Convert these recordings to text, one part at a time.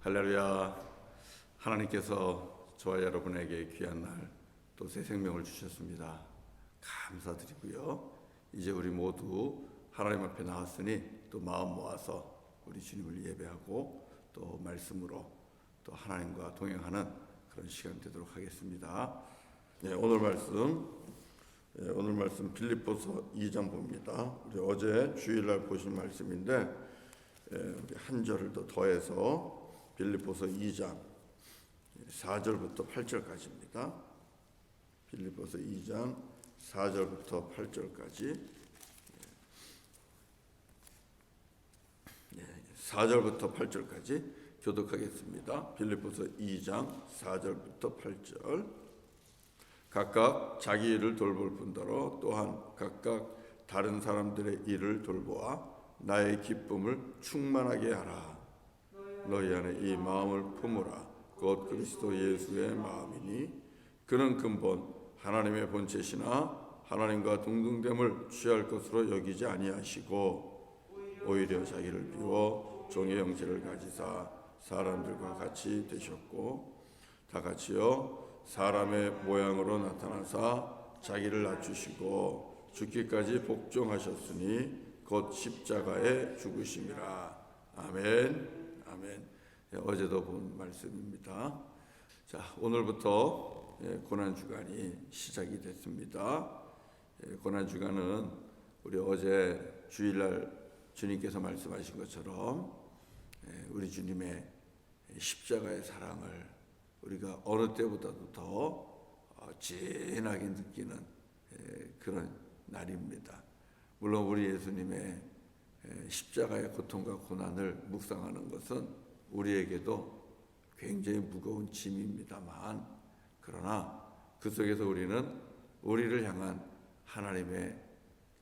할렐루야. 하나님께서 저와 여러분에게 귀한 날 또 새 생명을 주셨습니다. 감사드리고요. 이제 우리 모두 하나님 앞에 나왔으니 또 마음 모아서 우리 주님을 예배하고 또 말씀으로 또 하나님과 동행하는 그런 시간 되도록 하겠습니다. 네, 오늘 말씀 빌립보서 2장 봅니다. 우리 어제 주일날 보신 말씀인데 우리 한 절을 더해서 빌립보서 2장 4절부터 8절까지입니다. 빌립보서 2장 4절부터 8절까지 4절부터 8절까지 교독하겠습니다. 빌립보서 2장 4절부터 8절. 각각 자기 일을 돌볼 뿐더러 또한 각각 다른 사람들의 일을 돌보아 나의 기쁨을 충만하게 하라. 너희 안에 이 마음을 품으라. 곧 그리스도 예수의 마음이니 그는 근본 하나님의 본체시나 하나님과 동등됨을 취할 것으로 여기지 아니하시고 오히려 자기를 비워 종의 형체를 가지사 사람들과 같이 되셨고 다 같이요 사람의 모양으로 나타나사 자기를 낮추시고 죽기까지 복종하셨으니 곧 십자가에 죽으심이라. 아멘. 아멘. 어제도 본 말씀입니다. 자, 오늘부터 고난 주간이 시작이 됐습니다. 고난 주간은 우리 어제 주일날 주님께서 말씀하신 것처럼 우리 주님의 십자가의 사랑을 우리가 어느 때보다도 더 진하게 느끼는 그런 날입니다. 물론 우리 예수님의 십자가의 고통과 고난을 묵상하는 것은 우리에게도 굉장히 무거운 짐입니다만, 그러나 그 속에서 우리는 우리를 향한 하나님의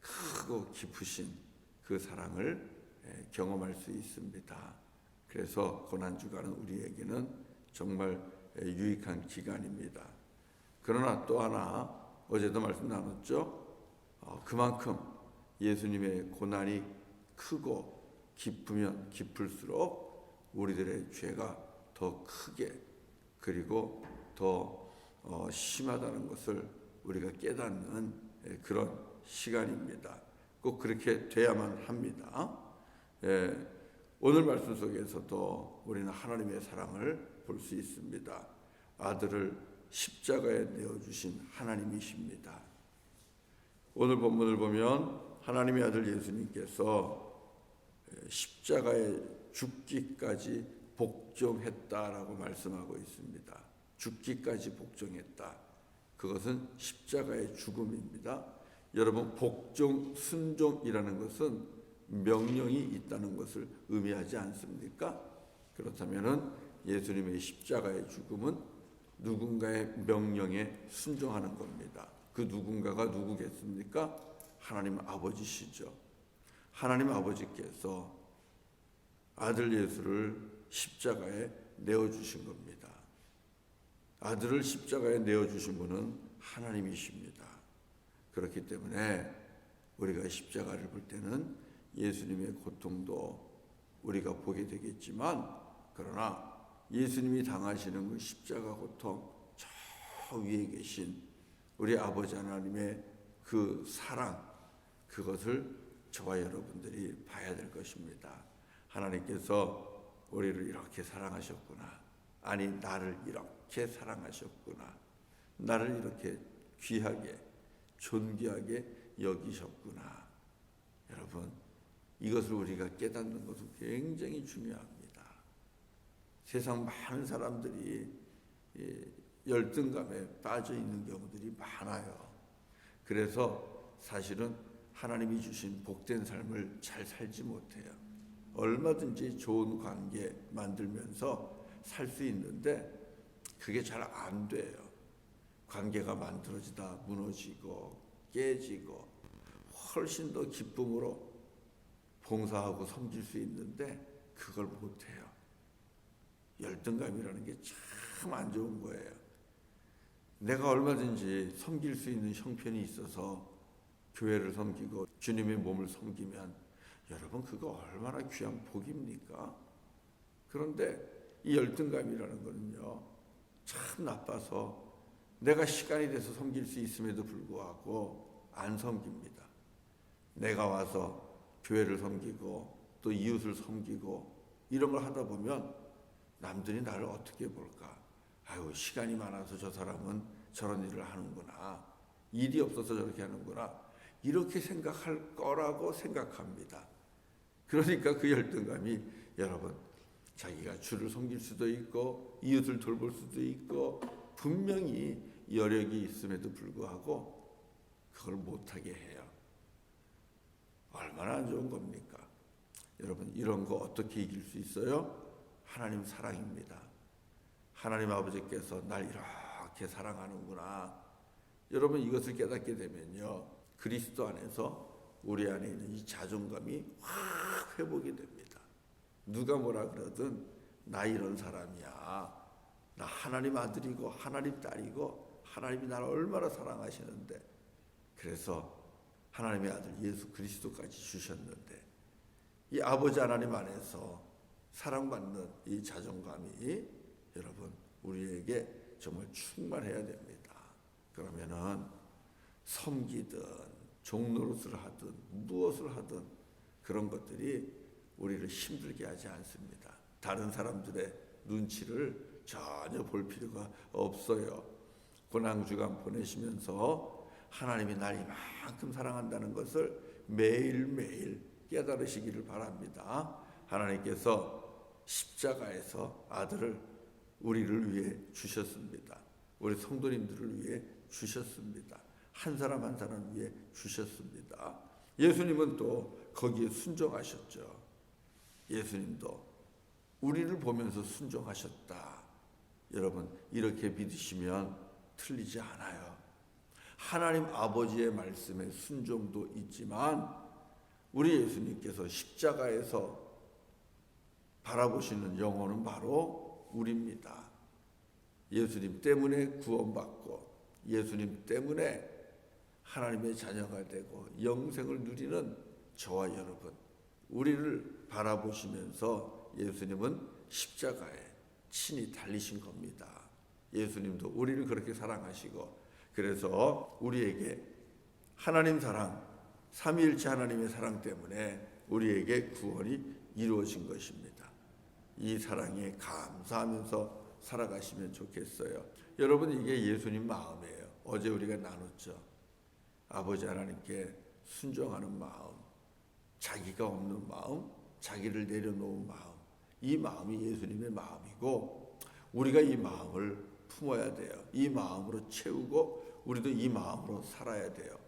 크고 깊으신 그 사랑을 경험할 수 있습니다. 그래서 고난주간은 우리에게는 정말 유익한 기간입니다. 그러나 또 하나 어제도 말씀 나눴죠. 그만큼 예수님의 고난이 크고 깊으면 깊을수록 우리들의 죄가 더 크게 그리고 더 심하다는 것을 우리가 깨닫는 그런 시간입니다. 꼭 그렇게 돼야만 합니다. 오늘 말씀 속에서도 우리는 하나님의 사랑을 볼 수 있습니다. 아들을 십자가에 내어주신 하나님이십니다. 오늘 본문을 보면 하나님의 아들 예수님께서 십자가에 죽기까지 복종했다라고 말씀하고 있습니다. 죽기까지 복종했다. 그것은 십자가의 죽음입니다. 여러분, 복종, 순종이라는 것은 명령이 있다는 것을 의미하지 않습니까? 그렇다면 예수님의 십자가의 죽음은 누군가의 명령에 순종하는 겁니다. 그 누군가가 누구겠습니까? 하나님 아버지시죠. 하나님 아버지께서 아들 예수를 십자가에 내어주신 겁니다. 아들을 십자가에 내어주신 분은 하나님이십니다. 그렇기 때문에 우리가 십자가를 볼 때는 예수님의 고통도 우리가 보게 되겠지만, 그러나 예수님이 당하시는 그 십자가 고통, 저 위에 계신 우리 아버지 하나님의 그 사랑, 그것을 저와 여러분들이 봐야 될 것입니다. 하나님께서 우리를 이렇게 사랑하셨구나. 아니, 나를 이렇게 사랑하셨구나. 나를 이렇게 귀하게, 존귀하게 여기셨구나. 여러분, 이것을 우리가 깨닫는 것은 굉장히 중요합니다. 세상 많은 사람들이 열등감에 빠져 있는 경우들이 많아요. 그래서 사실은 하나님이 주신 복된 삶을 잘 살지 못해요. 얼마든지 좋은 관계 만들면서 살 수 있는데 그게 잘 안 돼요. 관계가 만들어지다 무너지고 깨지고 훨씬 더 기쁨으로 봉사하고 섬길 수 있는데 그걸 못해요. 열등감이라는 게 참 안 좋은 거예요. 내가 얼마든지 섬길 수 있는 형편이 있어서 교회를 섬기고 주님의 몸을 섬기면 여러분, 그거 얼마나 귀한 복입니까? 그런데 이 열등감이라는 거는요, 참 나빠서 내가 시간이 돼서 섬길 수 있음에도 불구하고 안 섬깁니다. 내가 와서 교회를 섬기고 또 이웃을 섬기고 이런 걸 하다 보면 남들이 나를 어떻게 볼까? 아유, 시간이 많아서 저 사람은 저런 일을 하는구나. 일이 없어서 저렇게 하는구나. 이렇게 생각할 거라고 생각합니다. 그러니까 그 열등감이 여러분, 자기가 주를 섬길 수도 있고 이웃을 돌볼 수도 있고 분명히 여력이 있음에도 불구하고 그걸 못하게 해요. 얼마나 안 좋은 겁니까? 여러분, 이런 거 어떻게 이길 수 있어요? 하나님 사랑입니다. 하나님 아버지께서 날 이렇게 사랑하는구나. 여러분, 이것을 깨닫게 되면요, 그리스도 안에서 우리 안에 있는 이 자존감이 확 회복이 됩니다. 누가 뭐라 그러든 나 이런 사람이야. 나 하나님 아들이고 하나님 딸이고 하나님이 나를 얼마나 사랑하시는데, 그래서 하나님의 아들 예수 그리스도까지 주셨는데, 이 아버지 하나님 안에서 사랑받는 이 자존감이 여러분 우리에게 정말 충만해야 됩니다. 그러면은 섬기든 종노릇을 하든 무엇을 하든 그런 것들이 우리를 힘들게 하지 않습니다. 다른 사람들의 눈치를 전혀 볼 필요가 없어요. 고난주간 보내시면서 하나님이 날 이만큼 사랑한다는 것을 매일매일 깨달으시기를 바랍니다. 하나님께서 십자가에서 아들을 우리를 위해 주셨습니다. 우리 성도님들을 위해 주셨습니다. 한 사람 한 사람 위해 주셨습니다. 예수님은 또 거기에 순종하셨죠. 예수님도 우리를 보면서 순종하셨다. 여러분, 이렇게 믿으시면 틀리지 않아요. 하나님 아버지의 말씀에 순종도 있지만 우리 예수님께서 십자가에서 바라보시는 영혼은 바로 우리입니다. 예수님 때문에 구원받고 예수님 때문에 하나님의 자녀가 되고 영생을 누리는 저와 여러분, 우리를 바라보시면서 예수님은 십자가에 친히 달리신 겁니다. 예수님도 우리를 그렇게 사랑하시고, 그래서 우리에게 하나님 사랑, 삼위일체 하나님의 사랑 때문에 우리에게 구원이 이루어진 것입니다. 이 사랑에 감사하면서 살아가시면 좋겠어요. 여러분, 이게 예수님 마음이에요. 어제 우리가 나눴죠. 아버지 하나님께 순종하는 마음, 자기가 없는 마음, 자기를 내려놓은 마음, 이 마음이 예수님의 마음이고 우리가 이 마음을 품어야 돼요. 이 마음으로 채우고 우리도 이 마음으로 살아야 돼요.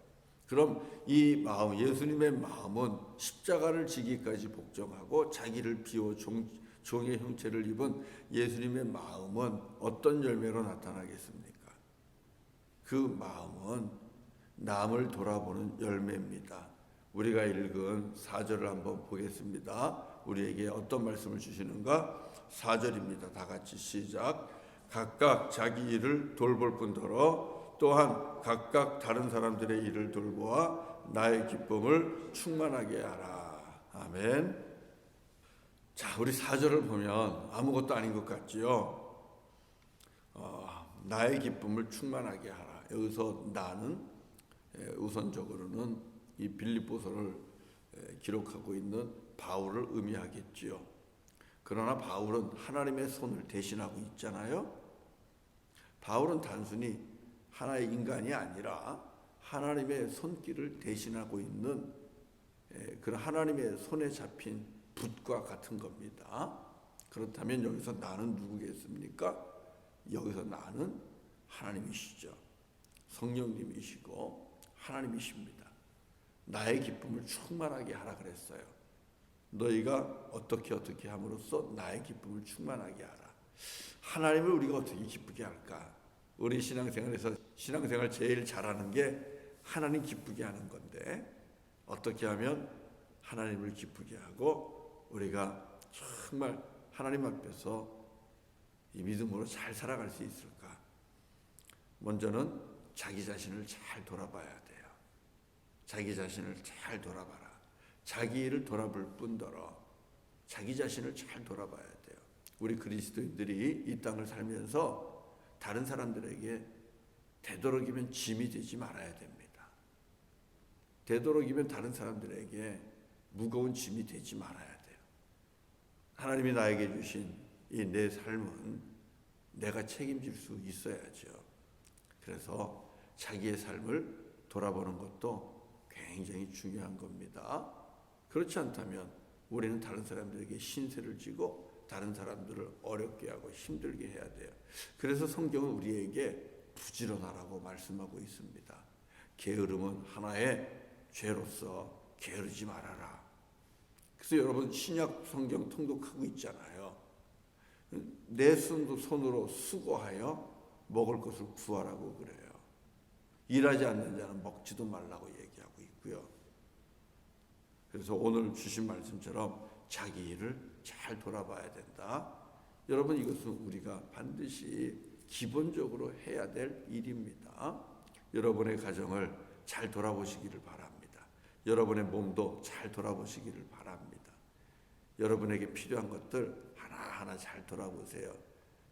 그럼 이 마음, 예수님의 마음은 십자가를 지기까지 복종하고 자기를 비워 종의 형체를 입은 예수님의 마음은 어떤 열매로 나타나겠습니까? 그 마음은 남을 돌아보는 열매입니다. 우리가 읽은 4절을 한번 보겠습니다. 우리에게 어떤 말씀을 주시는가? 4절입니다. 다 같이 시작. 각각 자기 일을 돌볼 뿐더러 또한 각각 다른 사람들의 일을 돌보아 나의 기쁨을 충만하게 하라. 아멘. 자, 우리 4절을 보면 아무것도 아닌 것 같지요. 나의 기쁨을 충만하게 하라. 여기서 나는 우선적으로는 이 빌립보서를 기록하고 있는 바울을 의미하겠지요. 그러나 바울은 하나님의 손을 대신하고 있잖아요. 바울은 단순히 하나의 인간이 아니라 하나님의 손길을 대신하고 있는 그런 하나님의 손에 잡힌 붓과 같은 겁니다. 그렇다면 여기서 나는 누구겠습니까? 여기서 나는 하나님이시죠. 성령님이시고 하나님이십니다. 나의 기쁨을 충만하게 하라 그랬어요. 너희가 어떻게 함으로써 나의 기쁨을 충만하게 하라. 하나님을 우리가 어떻게 기쁘게 할까? 우리 신앙생활에서 신앙생활 제일 잘하는 게 하나님 기쁘게 하는 건데, 어떻게 하면 하나님을 기쁘게 하고 우리가 정말 하나님 앞에서 이 믿음으로 잘 살아갈 수 있을까? 먼저는 자기 자신을 잘 돌아봐야 돼요. 자기 자신을 잘 돌아봐라. 자기 일을 돌아볼 뿐더러 자기 자신을 잘 돌아봐야 돼요. 우리 그리스도인들이 이 땅을 살면서 다른 사람들에게 되도록이면 짐이 되지 말아야 됩니다. 되도록이면 다른 사람들에게 무거운 짐이 되지 말아야 돼요. 하나님이 나에게 주신 이 내 삶은 내가 책임질 수 있어야죠. 그래서 자기의 삶을 돌아보는 것도 굉장히 중요한 겁니다. 그렇지 않다면 우리는 다른 사람들에게 신세를 지고 다른 사람들을 어렵게 하고 힘들게 해야 돼요. 그래서 성경은 우리에게 부지런하라고 말씀하고 있습니다. 게으름은 하나의 죄로서 게으르지 말아라. 그래서 여러분 신약 성경 통독하고 있잖아요. 내 손으로 수고하여 먹을 것을 구하라고 그래요. 일하지 않는 자는 먹지도 말라고 얘기하고 있고요. 그래서 오늘 주신 말씀처럼 자기 일을 잘 돌아봐야 된다. 여러분 이것은 우리가 반드시 기본적으로 해야 될 일입니다. 여러분의 가정을 잘 돌아보시기를 바랍니다. 여러분의 몸도 잘 돌아보시기를 바랍니다. 여러분에게 필요한 것들 하나하나 잘 돌아보세요.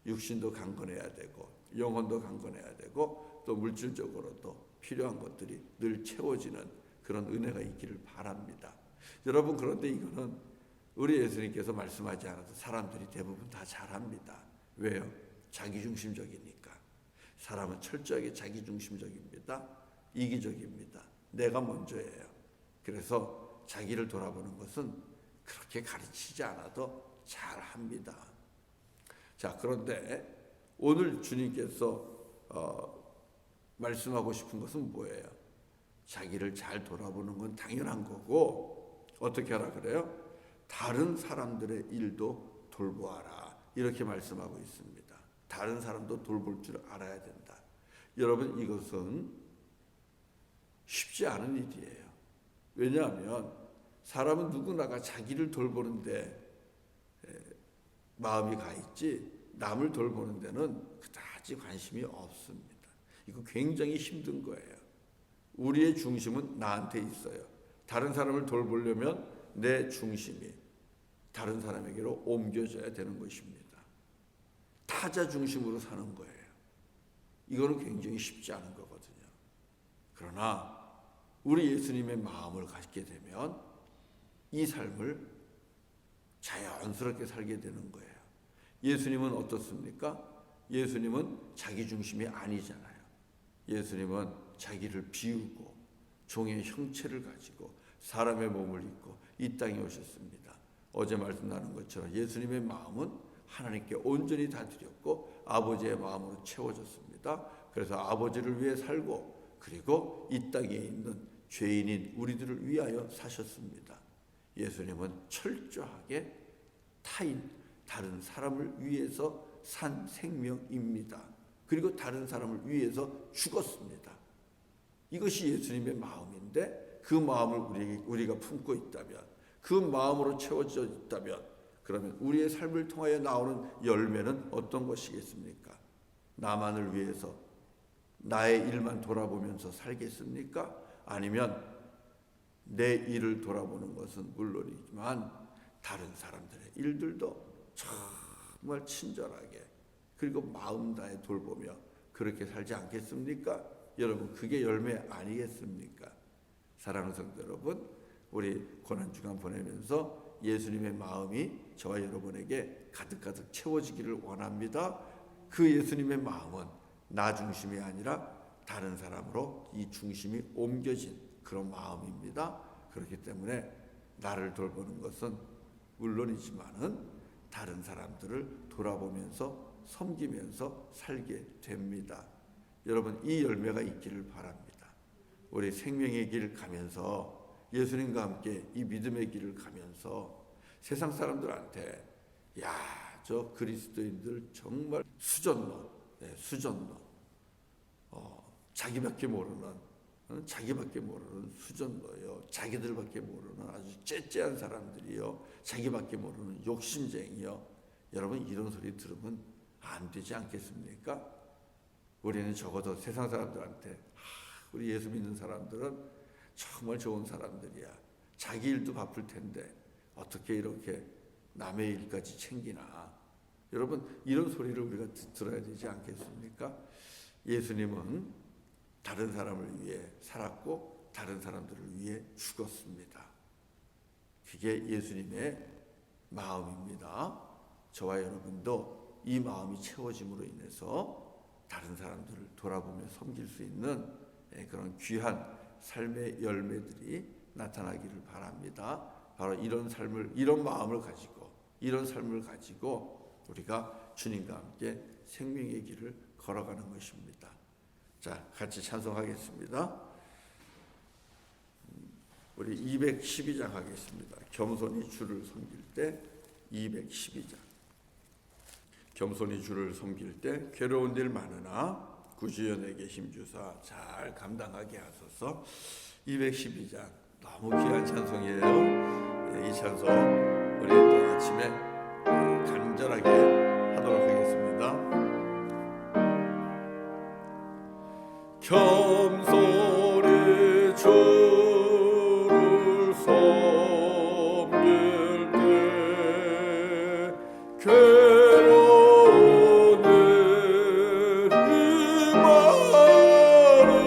육신도 강건해야 되고 영혼도 강건해야 되고 또 물질적으로도 필요한 것들이 늘 채워지는 그런 은혜가 있기를 바랍니다. 여러분 그런데 이거는 우리 예수님께서 말씀하지 않아도 사람들이 대부분 다 잘합니다. 왜요? 자기중심적이니까. 사람은 철저하게 자기중심적입니다. 이기적입니다. 내가 먼저예요. 그래서 자기를 돌아보는 것은 그렇게 가르치지 않아도 잘합니다. 자, 그런데 오늘 주님께서 말씀하고 싶은 것은 뭐예요? 자기를 잘 돌아보는 건 당연한 거고 어떻게 하라 그래요? 다른 사람들의 일도 돌보아라 이렇게 말씀하고 있습니다. 다른 사람도 돌볼 줄 알아야 된다. 여러분 이것은 쉽지 않은 일이에요. 왜냐하면 사람은 누구나가 자기를 돌보는데 마음이 가 있지 남을 돌보는 데는 그다지 관심이 없습니다. 이거 굉장히 힘든 거예요. 우리의 중심은 나한테 있어요. 다른 사람을 돌보려면 내 중심이 다른 사람에게로 옮겨져야 되는 것입니다. 타자 중심으로 사는 거예요. 이거는 굉장히 쉽지 않은 거거든요. 그러나 우리 예수님의 마음을 갖게 되면 이 삶을 자연스럽게 살게 되는 거예요. 예수님은 어떻습니까? 예수님은 자기 중심이 아니잖아요. 예수님은 자기를 비우고 종의 형체를 가지고 사람의 몸을 입고 이 땅에 오셨습니다. 어제 말씀 나눈 것처럼 예수님의 마음은 하나님께 온전히 다 드렸고 아버지의 마음으로 채워졌습니다. 그래서 아버지를 위해 살고 그리고 이 땅에 있는 죄인인 우리들을 위하여 사셨습니다. 예수님은 철저하게 타인, 다른 사람을 위해서 산 생명입니다. 그리고 다른 사람을 위해서 죽었습니다. 이것이 예수님의 마음인데 그 마음을 우리가 품고 있다면 그 마음으로 채워져 있다면 그러면 우리의 삶을 통하여 나오는 열매는 어떤 것이겠습니까? 나만을 위해서 나의 일만 돌아보면서 살겠습니까? 아니면 내 일을 돌아보는 것은 물론이지만 다른 사람들의 일들도 정말 친절하게 그리고 마음 다해 돌보며 그렇게 살지 않겠습니까? 여러분 그게 열매 아니겠습니까? 사랑하는 성도 여러분, 우리 고난주간 보내면서 예수님의 마음이 저와 여러분에게 가득가득 채워지기를 원합니다. 그 예수님의 마음은 나 중심이 아니라 다른 사람으로 이 중심이 옮겨진 그런 마음입니다. 그렇기 때문에 나를 돌보는 것은 물론이지만은 다른 사람들을 돌아보면서 섬기면서 살게 됩니다. 여러분 이 열매가 있기를 바랍니다. 우리 생명의 길 가면서 예수님과 함께 이 믿음의 길을 가면서 세상 사람들한테 야, 저 그리스도인들 정말 수전노, 수전노, 자기밖에 모르는 수전노요. 자기들밖에 모르는 아주 째째한 사람들이요. 자기밖에 모르는 욕심쟁이요. 여러분 이런 소리 들으면 안 되지 않겠습니까? 우리는 적어도 세상 사람들한테 우리 예수 믿는 사람들은 정말 좋은 사람들이야. 자기 일도 바쁠 텐데 어떻게 이렇게 남의 일까지 챙기나. 여러분, 이런 소리를 우리가 들어야 되지 않겠습니까? 예수님은 다른 사람을 위해 살았고 다른 사람들을 위해 죽었습니다. 그게 예수님의 마음입니다. 저와 여러분도 이 마음이 채워짐으로 인해서 다른 사람들을 돌아보며 섬길 수 있는 그런 귀한 삶의 열매들이 나타나기를 바랍니다. 바로 이런 삶을, 이런 마음을 가지고, 이런 삶을 가지고 우리가 주님과 함께 생명의 길을 걸어가는 것입니다. 자, 같이 찬송하겠습니다. 우리 212장 하겠습니다. 겸손히 주를 섬길 때 212장. 겸손히 주를 섬길 때 괴로운 일 많으나 구주여 내게 힘주사 잘 감당하게 하소서. 212장 너무 귀한 찬송이에요. 이 찬송 우리 또 아침에 간절하게 하도록 하겠습니다. 겸손히 주를 섬길 때 괴로운 일이 많으나 구주여 내게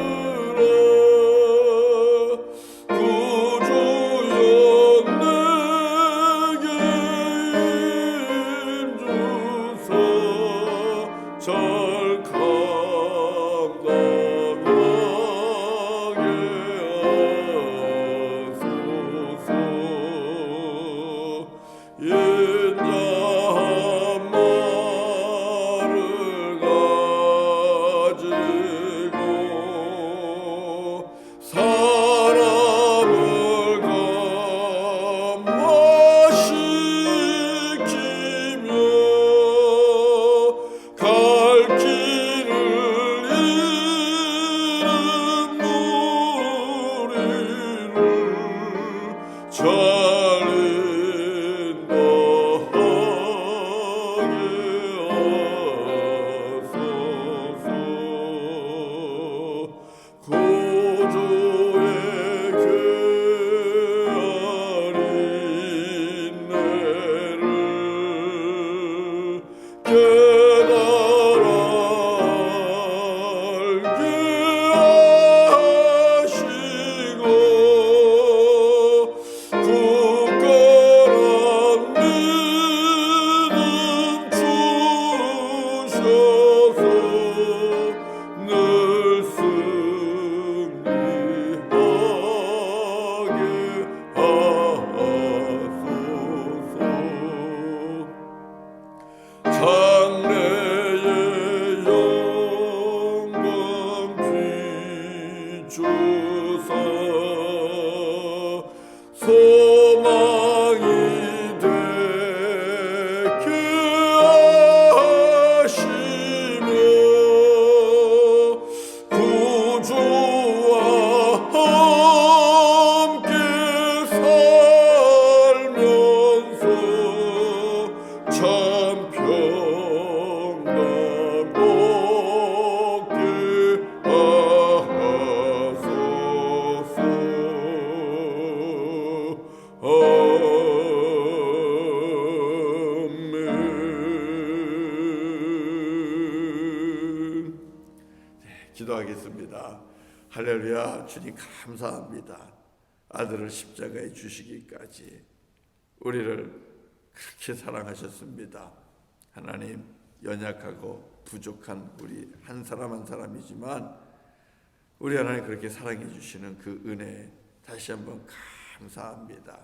힘주사 잘 기도하겠습니다. 할렐루야. 주님 감사합니다. 아들을 십자가에 주시기까지 우리를 그렇게 사랑하셨습니다. 하나님, 연약하고 부족한 우리 한 사람 한 사람이지만 우리 하나님 그렇게 사랑해 주시는 그 은혜 다시 한번 감사합니다.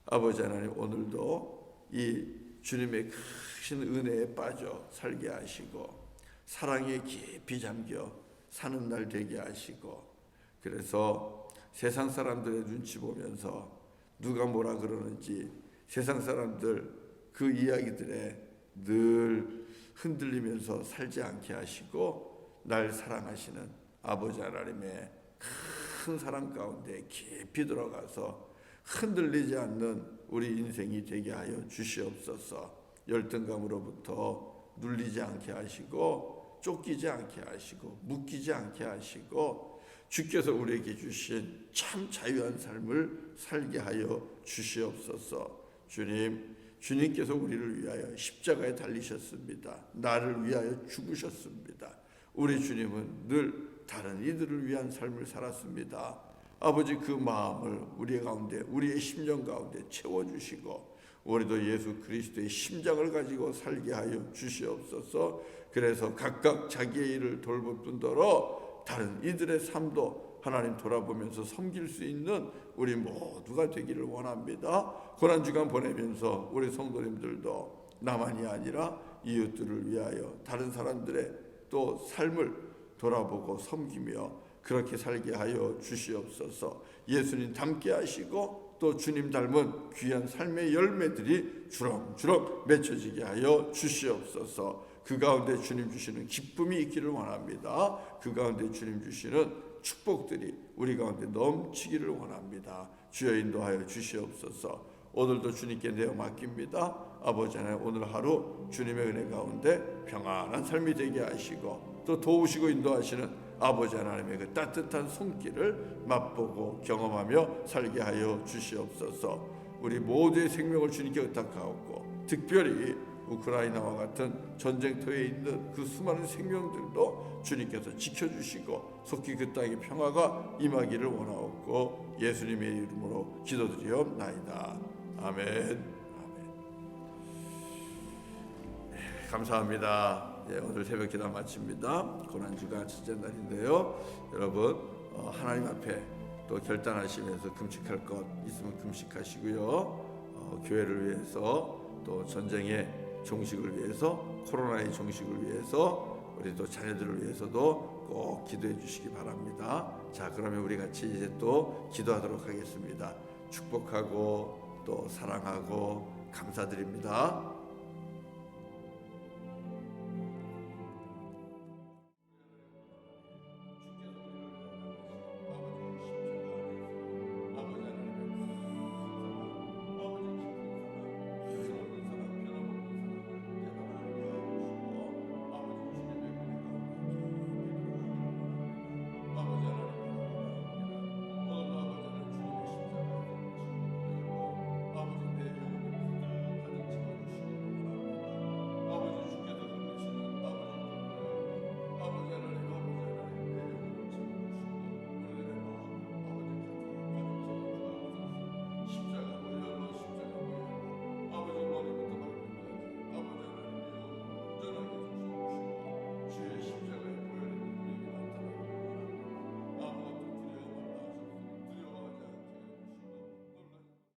아버지 하나님, 오늘도 이 주님의 크신 은혜에 빠져 살게 하시고 사랑에 깊이 잠겨 사는 날 되게 하시고, 그래서 세상 사람들의 눈치 보면서 누가 뭐라 그러는지 세상 사람들 그 이야기들에 늘 흔들리면서 살지 않게 하시고 날 사랑하시는 아버지 하나님의 큰 사랑 가운데 깊이 들어가서 흔들리지 않는 우리 인생이 되게 하여 주시옵소서. 열등감으로부터 눌리지 않게 하시고 쫓기지 않게 하시고 묶이지 않게 하시고 주께서 우리에게 주신 참 자유한 삶을 살게 하여 주시옵소서. 주님, 주님께서 우리를 위하여 십자가에 달리셨습니다. 나를 위하여 죽으셨습니다. 우리 주님은 늘 다른 이들을 위한 삶을 살았습니다. 아버지, 그 마음을 우리 가운데, 우리의 심령 가운데 채워주시고 우리도 예수 그리스도의 심장을 가지고 살게 하여 주시옵소서. 그래서 각각 자기의 일을 돌볼 뿐더러 다른 이들의 삶도 하나님 돌아보면서 섬길 수 있는 우리 모두가 되기를 원합니다. 고난주간 보내면서 우리 성도님들도 나만이 아니라 이웃들을 위하여 다른 사람들의 또 삶을 돌아보고 섬기며 그렇게 살게 하여 주시옵소서. 예수님 닮게 하시고 또 주님 닮은 귀한 삶의 열매들이 주렁주렁 맺혀지게 하여 주시옵소서. 그 가운데 주님 주시는 기쁨이 있기를 원합니다. 그 가운데 주님 주시는 축복들이 우리 가운데 넘치기를 원합니다. 주여 인도하여 주시옵소서. 오늘도 주님께 내어 맡깁니다. 아버지 하나님, 오늘 하루 주님의 은혜 가운데 평안한 삶이 되게 하시고 또 도우시고 인도하시는 아버지 하나님의 그 따뜻한 손길을 맛보고 경험하며 살게 하여 주시옵소서. 우리 모두의 생명을 주님께 의탁하옵고 특별히 우크라이나와 같은 전쟁터에 있는 그 수많은 생명들도 주님께서 지켜주시고 속히 그 땅의 평화가 임하기를 원하옵고 예수님의 이름으로 기도드리옵나이다. 아멘. 감사합니다. 오늘 새벽 기도 마칩니다. 고난주간 첫째 날인데요. 여러분 하나님 앞에 또 결단하시면서 금식할 것 있으면 금식하시고요. 교회를 위해서 또 전쟁의 종식을 위해서 코로나의 종식을 위해서 우리 또 자녀들을 위해서도 꼭 기도해 주시기 바랍니다. 자, 그러면 우리 같이 이제 또 기도하도록 하겠습니다. 축복하고 또 사랑하고 감사드립니다.